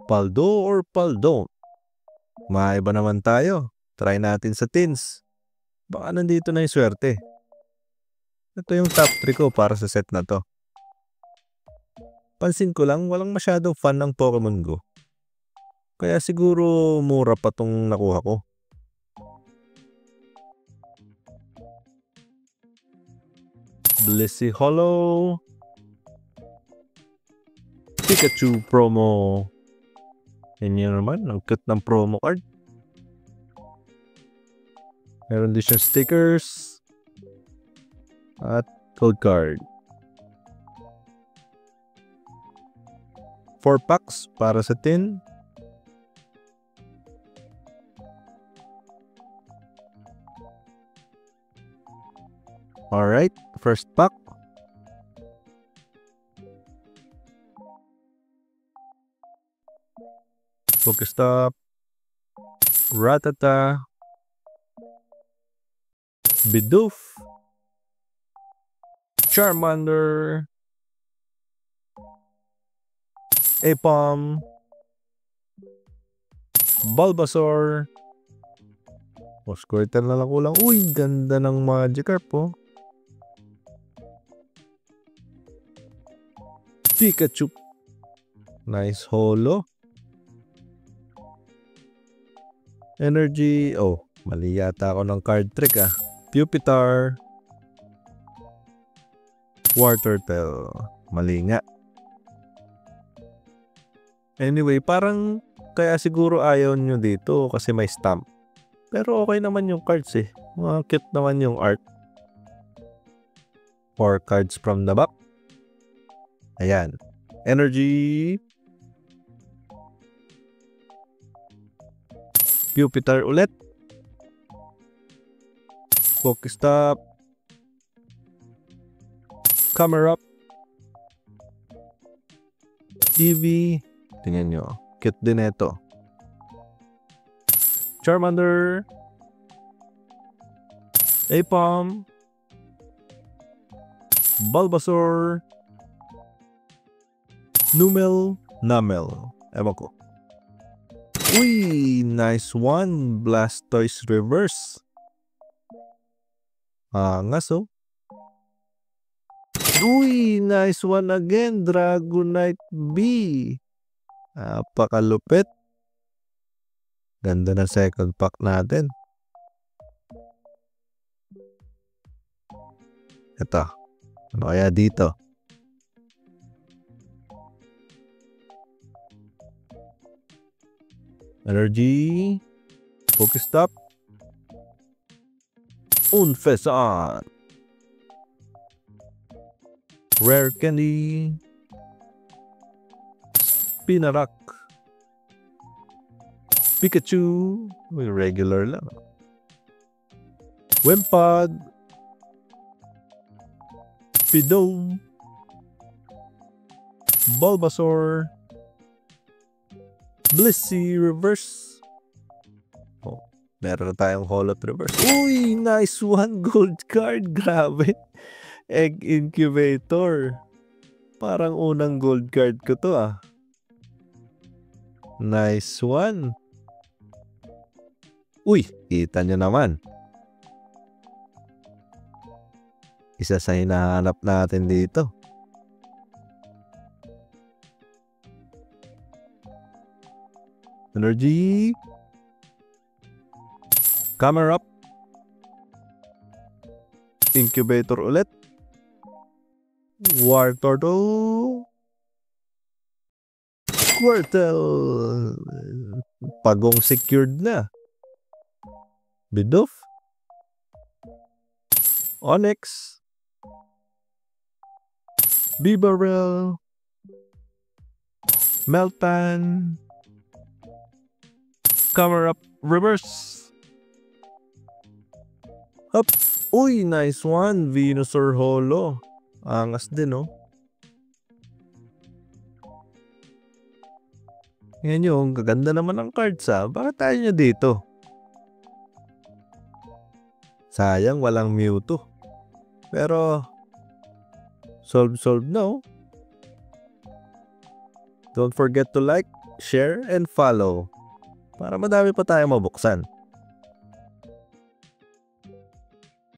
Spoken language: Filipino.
Paldo or Paldon? Maiba naman tayo. Try natin sa teens. Baka nandito na yung swerte. Ito yung top 3 ko para sa set na to. Pansin ko lang walang masyadong fan ng Pokemon Go. Kaya siguro mura pa tong nakuha ko. Blissey Hollow. Pikachu promo. Yan yun naman, ang cute ng promo card. Meron din siyang stickers. At code card. 4 packs para sa tin. Alright, first pack. Pokestop. Rattata. Bidoof. Charmander. Apom. Bulbasaur. Squirtle na lang kulang. Uy, ganda ng Magikarp po. Pikachu. Nice holo. Energy. Oh, mali yata ako ng card trick ah. Pupitar. Wartortle. Mali nga. Anyway, parang kaya siguro ayaw nyo dito kasi may stamp. Pero okay naman yung cards eh. Mga cute naman yung art. 4 cards from the back. Ayan. Energy. Pupitar ulit. Pokestop. Camera up. Eevee. Tingnan nyo. Cute din ito. Charmander. Apom. Bulbasaur. Numel. Namel. Ewan ko. Uy! Nice one. Blastoise reverse. Angas oh. Uy! Nice one again. Dragonite B. Napakalupit. Ganda na second pack natin. Ito. Ano kaya dito? Energy. Pokestop. Unfesan. Rare Candy. Spinarak. Pikachu. Regular lang. Wimpod. Pidove. Bulbasaur. Blissey reverse. Oh, meron na tayong Holot reverse. Uy, nice one gold card. Grabe. Egg incubator. Parang unang gold card ko to ah. Nice one. Uy, kita nyo naman. Isa sa hinahanap natin dito. Energy. Camera up. Incubator ulit. Wartortle. Squirtle. Pagong secured na. Bidoof. Onyx. Bibarel. Meltan. Camera up. Reverse. Up. Uy, nice one. Venusaur Holo. Angas din, oh. Yan yung gaganda naman ng cards, ah. Bakit tayo nyo dito? Sayang, walang Mewtwo. Pero, solve no. Don't forget to like, share, and follow para madami pa tayong mabuksan.